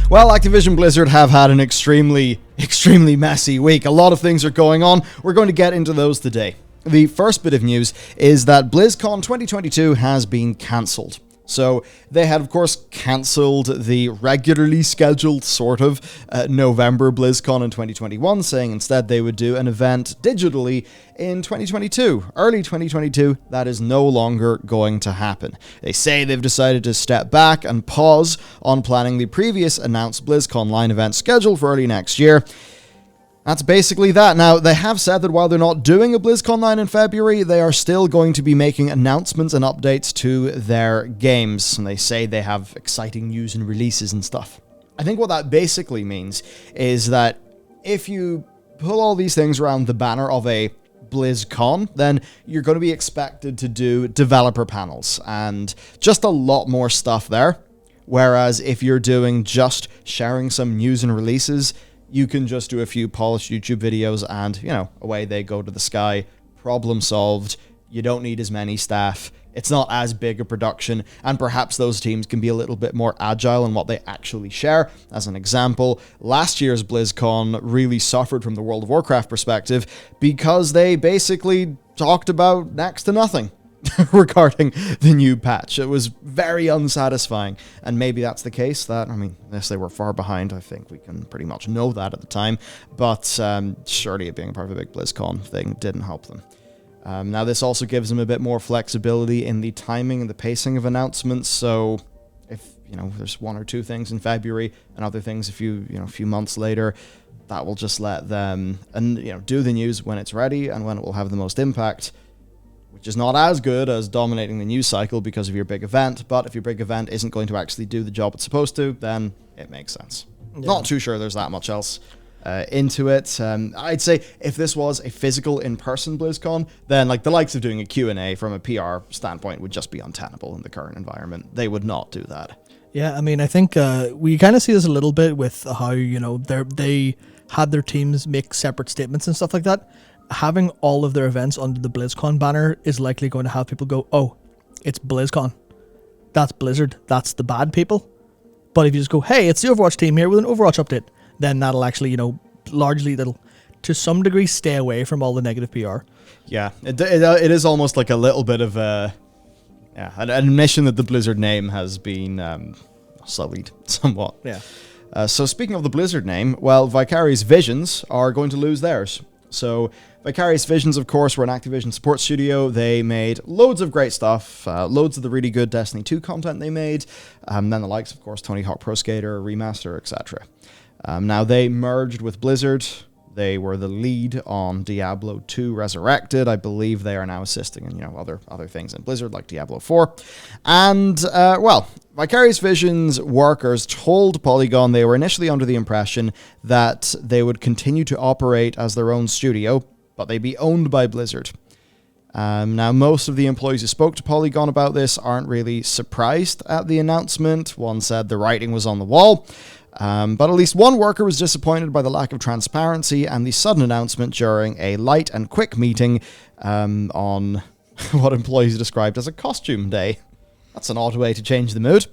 Well, Activision Blizzard have had an extremely messy week. A lot of things are going on. We're going to get into those today. The first bit of news is that BlizzCon 2022 has been cancelled. So they had, of course, cancelled the regularly scheduled November BlizzCon in 2021, saying instead they would do an event digitally in 2022. Early 2022, that is no longer going to happen. They say they've decided to step back and pause on planning the previous announced BlizzCon line event scheduled for early next year. That's basically that. Now, they have said that while they're not doing a BlizzCon 9 in February, they are still going to be making announcements and updates to their games. And they say they have exciting news and releases and stuff. I think what that basically means is that if you pull all these things around the banner of a BlizzCon, then you're going to be expected to do developer panels and just a lot more stuff there. Whereas if you're doing just sharing some news and releases, you can just do a few polished YouTube videos and, away they go to the sky. Problem solved. You don't need as many staff. It's not as big a production, and perhaps those teams can be a little bit more agile in what they actually share. As an example, last year's BlizzCon really suffered from the World of Warcraft perspective because they basically talked about next to nothing regarding the new patch. It was very unsatisfying, and maybe that's the case. Unless they were far behind, I think we can pretty much know that at the time, but surely it being part of a big BlizzCon thing didn't help them. Now this also gives them a bit more flexibility in the timing and the pacing of announcements, so if there's one or two things in February and other things a few months later, that will just let them do the news when it's ready and when it will have the most impact, which is not as good as dominating the news cycle because of your big event. But if your big event isn't going to actually do the job it's supposed to, then it makes sense. Yeah. Not too sure there's that much else into it. I'd say if this was a physical in-person BlizzCon, then the likes of doing a Q&A from a PR standpoint would just be untenable in the current environment. They would not do that. Yeah, I think we kind of see this a little bit with how, they had their teams make separate statements and stuff like that. Having all of their events under the BlizzCon banner is likely going to have people go, oh, it's BlizzCon. That's Blizzard. That's the bad people. But if you just go, hey, it's the Overwatch team here with an Overwatch update, then that'll actually, largely that'll, to some degree, stay away from all the negative PR. Yeah, it is almost like a little bit of an admission that the Blizzard name has been sullied somewhat. Yeah. So speaking of the Blizzard name, well, Vicarious Visions are going to lose theirs. So Vicarious Visions, of course, were an Activision support studio. They made loads of great stuff, loads of the really good Destiny 2 content they made, then the likes, of course, Tony Hawk Pro Skater, Remaster, etc. Now, they merged with Blizzard. They were the lead on Diablo 2 Resurrected. I believe they are now assisting in, other things in Blizzard, like Diablo 4. And, Vicarious Visions workers told Polygon they were initially under the impression that they would continue to operate as their own studio, but they'd be owned by Blizzard. Now, most of the employees who spoke to Polygon about this aren't really surprised at the announcement. One said the writing was on the wall. But at least one worker was disappointed by the lack of transparency and the sudden announcement during a light and quick meeting on what employees described as a costume day. That's an odd way to change the mood.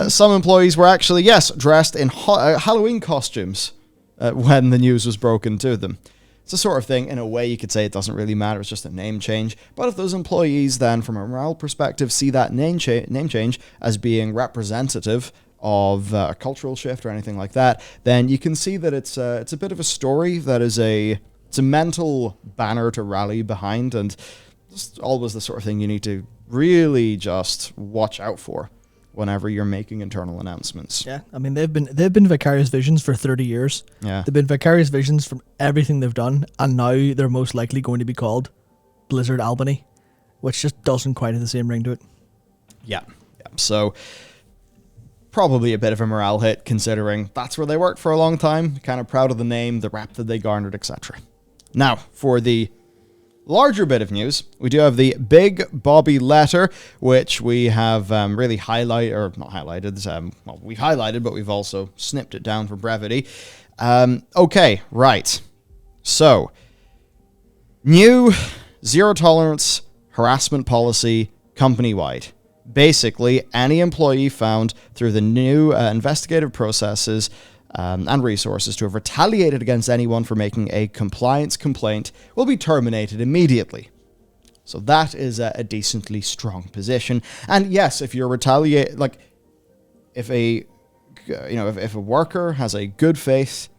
Some employees were actually, dressed in Halloween costumes when the news was broken to them. It's the sort of thing, in a way, you could say it doesn't really matter, it's just a name change. But if those employees then, from a morale perspective, see that name change as being representative of a cultural shift or anything like that, then you can see that it's a bit of a story that is it's a mental banner to rally behind, and just always the sort of thing you need to really just watch out for whenever you're making internal announcements. Yeah, they've been Vicarious Visions for 30 years. Yeah. They've been Vicarious Visions from everything they've done, and now they're most likely going to be called Blizzard Albany, which just doesn't quite have the same ring to it. Yeah. So probably a bit of a morale hit, considering that's where they worked for a long time. Kind of proud of the name, the rep that they garnered, etc. Now, for the larger bit of news, we do have the big Bobby letter, which we have really we've highlighted, but we've also snipped it down for brevity. Okay, right. So, new zero tolerance harassment policy company-wide. Basically, any employee found through the new investigative processes and resources to have retaliated against anyone for making a compliance complaint will be terminated immediately. So that is a decently strong position. And yes, if you're if a worker has a good faith,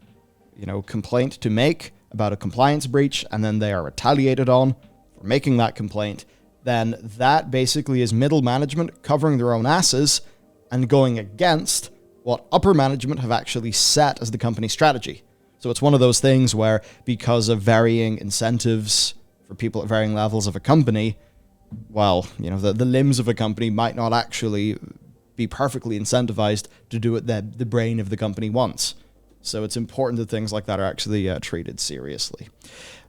complaint to make about a compliance breach, and then they are retaliated on for making that complaint, then that basically is middle management covering their own asses and going against what upper management have actually set as the company strategy. So it's one of those things where, because of varying incentives for people at varying levels of a company, the limbs of a company might not actually be perfectly incentivized to do what the brain of the company wants. So it's important that things like that are actually treated seriously.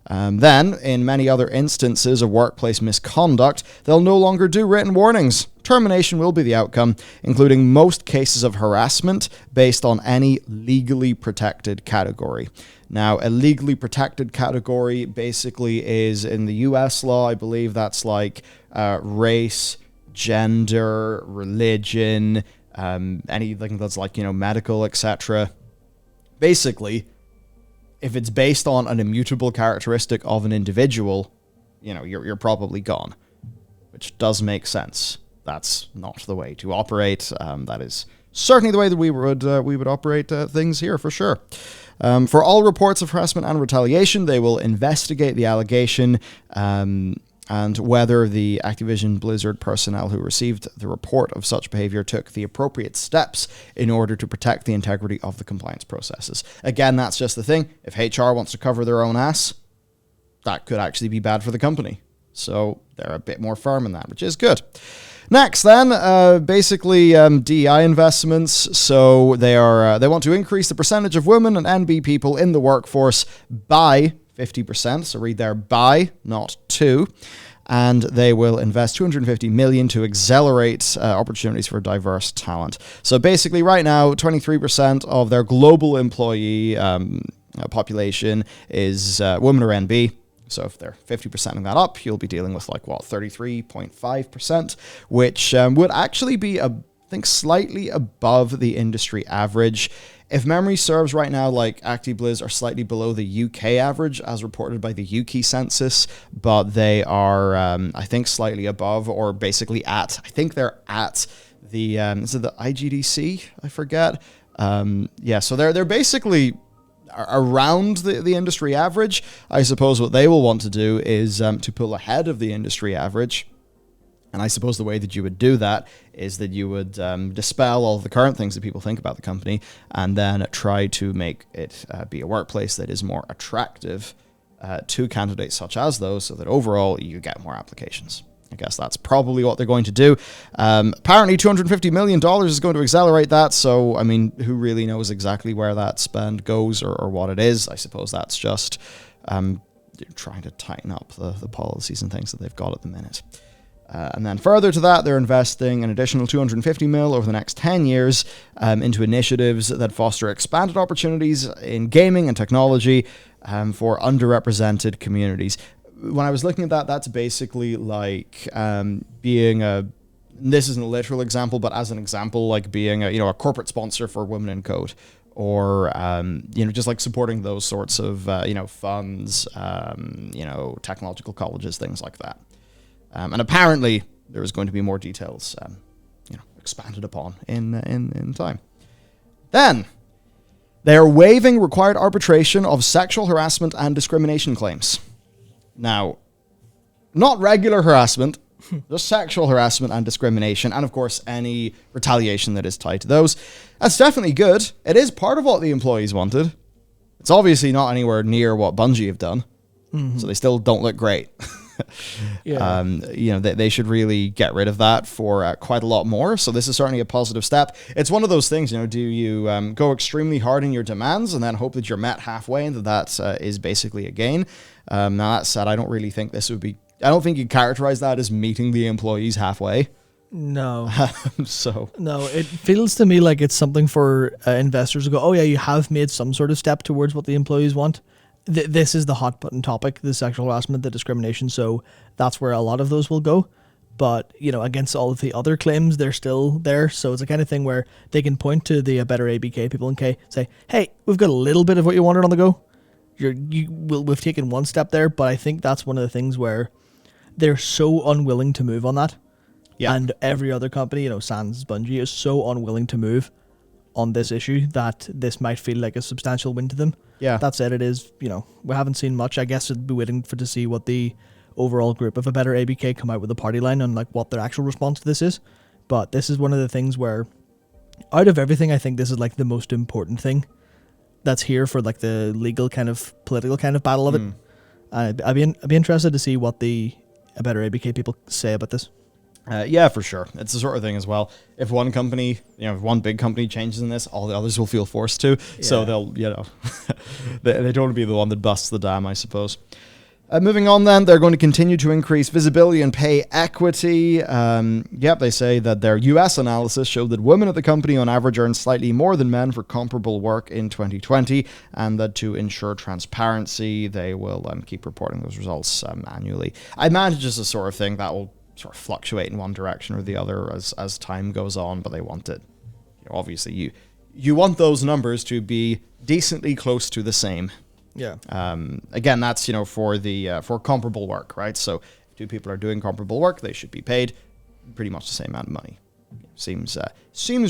Then, in many other instances of workplace misconduct, they'll no longer do written warnings. Termination will be the outcome, including most cases of harassment based on any legally protected category. Now, a legally protected category basically is, in the US law, I believe that's like race, gender, religion, anything that's like, medical, etc. Basically, if it's based on an immutable characteristic of an individual, you're probably gone, which does make sense. That's not the way to operate. That is certainly the way that we would operate things here, for sure. For all reports of harassment and retaliation, they will investigate the allegation and whether the Activision Blizzard personnel who received the report of such behavior took the appropriate steps in order to protect the integrity of the compliance processes. Again, that's just the thing. If HR wants to cover their own ass, that could actually be bad for the company. So they're a bit more firm in that, which is good. Next, then, DEI investments. So they want to increase the percentage of women and NB people in the workforce by 50%. So read there, by, not to. And they will invest $250 million to accelerate opportunities for diverse talent. So basically, right now, 23% of their global employee population is women or NB. So if they're 50%ing that up, you'll be dealing with 33.5%, which would actually be, I think, slightly above the industry average. If memory serves right now, ActiBliz are slightly below the UK average as reported by the UK census, but they are, I think, slightly above, or basically at, I think they're at the, is it the IGDC? I forget. So they're basically around the industry average. I suppose what they will want to do is to pull ahead of the industry average. And I suppose the way that you would do that is that you would dispel all the current things that people think about the company and then try to make it be a workplace that is more attractive to candidates such as those, so that overall you get more applications. I guess that's probably what they're going to do. Apparently $250 million is going to accelerate that, so, I mean, who really knows exactly where that spend goes or what it is? I suppose that's just trying to tighten up the policies and things that they've got at the minute. And then further to that, they're investing an additional $250 million over the next 10 years into initiatives that foster expanded opportunities in gaming and technology for underrepresented communities. When I was looking at that, that's basically like being this isn't a literal example, but as an example, like being a corporate sponsor for Women in Code, or just like supporting those sorts of funds, technological colleges, things like that. And apparently there is going to be more details, expanded upon in time. Then they are waiving required arbitration of sexual harassment and discrimination claims. Now, not regular harassment, just sexual harassment and discrimination, and of course any retaliation that is tied to those. That's definitely good. It is part of what the employees wanted. It's obviously not anywhere near what Bungie have done, so they still don't look great. Yeah. They should really get rid of that for quite a lot more. So this is certainly a positive step. It's one of those things, do you go extremely hard in your demands and then hope that you're met halfway, and that is basically a gain. Now that said, I don't really think this would be, I don't think you'd characterize that as meeting the employees halfway. No. No, it feels to me like it's something for investors to go, oh yeah, you have made some sort of step towards what the employees want. This is the hot button topic, the sexual harassment, the discrimination, so that's where a lot of those will go. But, against all of the other claims, they're still there. So it's a kind of thing where they can point to the better ABK people and say, hey, we've got a little bit of what you wanted on the go. We've taken one step there, but I think that's one of the things where they're so unwilling to move on that. Yeah. And every other company, sans Bungie, is so unwilling to move on this issue that this might feel like a substantial win to them. Yeah. That said, it is, we haven't seen much. I guess we'd be waiting to see what the overall group of a better ABK come out with a party line on what their actual response to this is. But this is one of the things where, out of everything, I think this is the most important thing that's here for the legal kind of political kind of battle of it. I'd be interested to see what the better ABK people say about this. Yeah, for sure. It's the sort of thing as well. If one company, if one big company changes in this, all the others will feel forced to. Yeah. So they'll, they don't want to be the one that busts the dam, I suppose. Moving on then, they're going to continue to increase visibility and pay equity. They say that their US analysis showed that women at the company on average earn slightly more than men for comparable work in 2020, and that to ensure transparency, they will keep reporting those results annually. I imagine it's a sort of thing that will sort of fluctuate in one direction or the other as time goes on, but they want it. Obviously, you want those numbers to be decently close to the same. Yeah. Again, that's for comparable work, right? So if two people are doing comparable work, they should be paid pretty much the same amount of money. Seems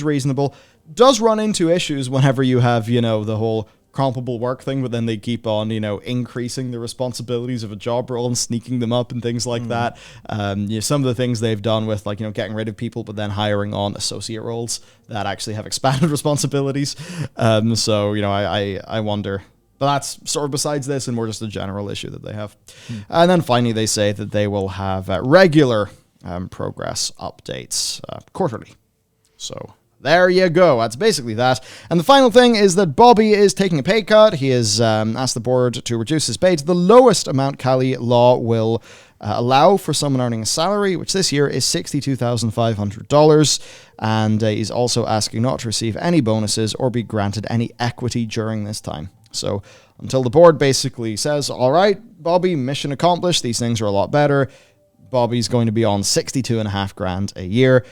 reasonable. Does run into issues whenever you have the whole comparable work thing, but then they keep on increasing the responsibilities of a job role and sneaking them up and things like that. Some of the things they've done with getting rid of people, but then hiring on associate roles that actually have expanded responsibilities. I wonder. But that's sort of besides this and more just a general issue that they have. And then finally, they say that they will have regular progress updates quarterly. So there you go. That's basically that. And the final thing is that Bobby is taking a pay cut. He has asked the board to reduce his pay to the lowest amount Cali law will allow for someone earning a salary, which this year is $62,500. And he's also asking not to receive any bonuses or be granted any equity during this time. So until the board basically says, all right, Bobby, mission accomplished, these things are a lot better, Bobby's going to be on $62,500 a year,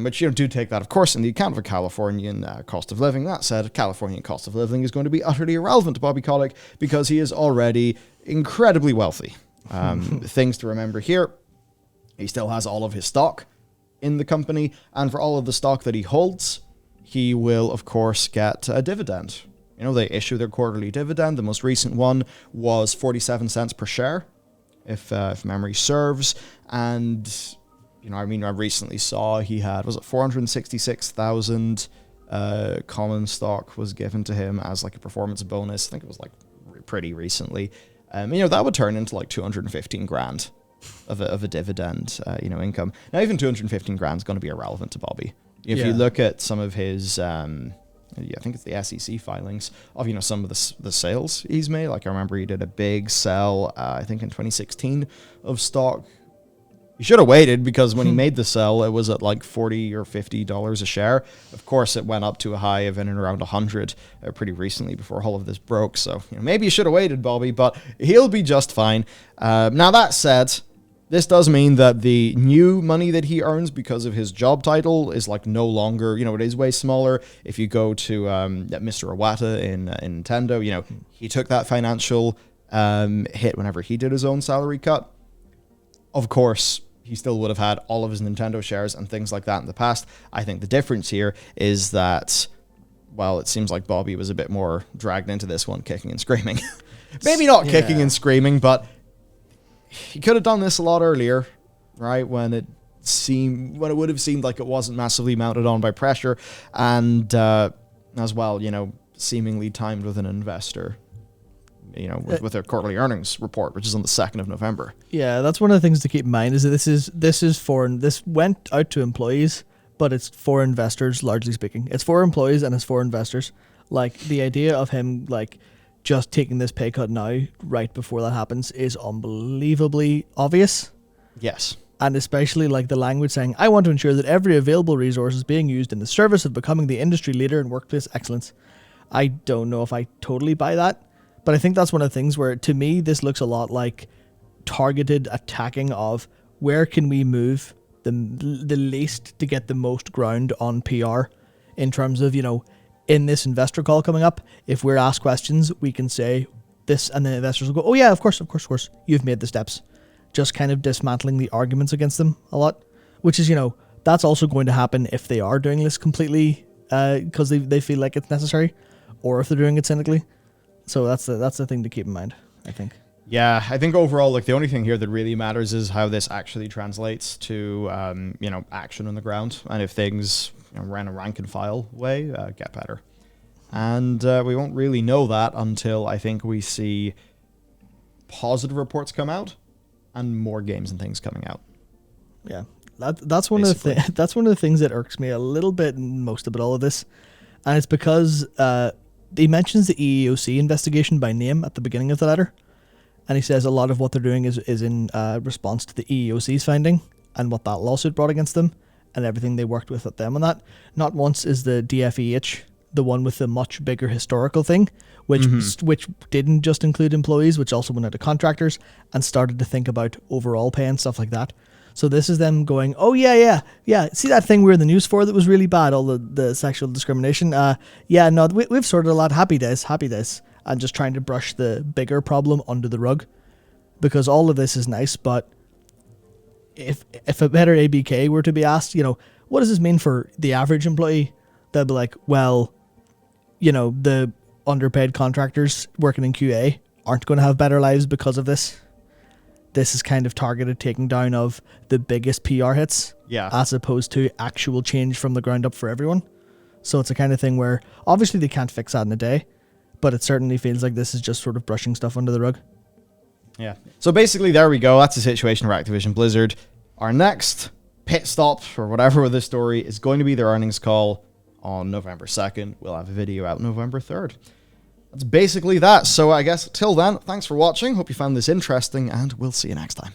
which do take that, of course, in the account of a Californian cost of living. That said, Californian cost of living is going to be utterly irrelevant to Bobby Kotick because he is already incredibly wealthy. Things to remember here, he still has all of his stock in the company, and for all of the stock that he holds, he will, of course, get a dividend. They issue their quarterly dividend. The most recent one was 47 cents per share, if memory serves. And, I recently saw he had, 466,000 common stock was given to him as a performance bonus. I think it was pretty recently. That would turn into 215 grand of a dividend, income. Now, even 215 grand is going to be irrelevant to Bobby. If you look at some of his... I think it's the SEC filings of, some of the sales he's made. I remember he did a big sell, I think in 2016 of stock. He should have waited because when he made the sell, it was at $40 or $50 a share. Of course, it went up to a high of in and around 100 pretty recently before all of this broke. So maybe you should have waited, Bobby, but he'll be just fine. Now that said, this does mean that the new money that he earns because of his job title is no longer, it is way smaller. If you go to Mr. Iwata in Nintendo, he took that financial hit whenever he did his own salary cut. Of course, he still would have had all of his Nintendo shares and things like that in the past. I think the difference here is that, it seems like Bobby was a bit more dragged into this one, kicking and screaming. Maybe not kicking and screaming, but he could have done this a lot earlier, right? When it would have seemed like it wasn't massively mounted on by pressure, and as well, seemingly timed with an investor, with their quarterly earnings report, which is on the 2nd of November. Yeah, that's one of the things to keep in mind is that this went out to employees, but it's for investors, largely speaking. It's for employees and it's for investors. The idea of him just taking this pay cut now, right before that happens, is unbelievably obvious. Yes. And especially the language saying, I want to ensure that every available resource is being used in the service of becoming the industry leader in workplace excellence. I don't know if I totally buy that, but I think that's one of the things where, to me, this looks a lot like targeted attacking of where can we move the least to get the most ground on PR in terms of, in this investor call coming up, if we're asked questions, we can say this, and the investors will go, oh yeah, of course, you've made the steps. Just kind of dismantling the arguments against them a lot, which is, that's also going to happen if they are doing this completely because they feel like it's necessary, or if they're doing it cynically. So that's the thing to keep in mind, I think. Yeah, I think overall, like, the only thing here that really matters is how this actually translates to, action on the ground, and if things ran a rank and file way, get better. And we won't really know that until I think we see positive reports come out and more games and things coming out. Yeah, that's one of the things that irks me a little bit in most about all of this, and it's because he mentions the EEOC investigation by name at the beginning of the letter. And he says a lot of what they're doing is in response to the EEOC's finding and what that lawsuit brought against them and everything they worked with them on that. Not once is the DFEH the one with the much bigger historical thing, which didn't just include employees, which also went out to contractors and started to think about overall pay and stuff like that. So this is them going, oh yeah. See that thing we were in the news for that was really bad, all the sexual discrimination? We've sorted a lot. Happy days. And just trying to brush the bigger problem under the rug, because all of this is nice, but if a better ABK were to be asked, what does this mean for the average employee? They'll be like, well, the underpaid contractors working in QA aren't going to have better lives because of this. This is kind of targeted taking down of the biggest PR hits, as opposed to actual change from the ground up for everyone. So it's a kind of thing where obviously they can't fix that in a day, but it certainly feels like this is just sort of brushing stuff under the rug. Yeah. So basically, there we go. That's the situation for Activision Blizzard. Our next pit stop, or whatever with this story, is going to be their earnings call on November 2nd. We'll have a video out November 3rd. That's basically that. So I guess till then, thanks for watching. Hope you found this interesting, and we'll see you next time.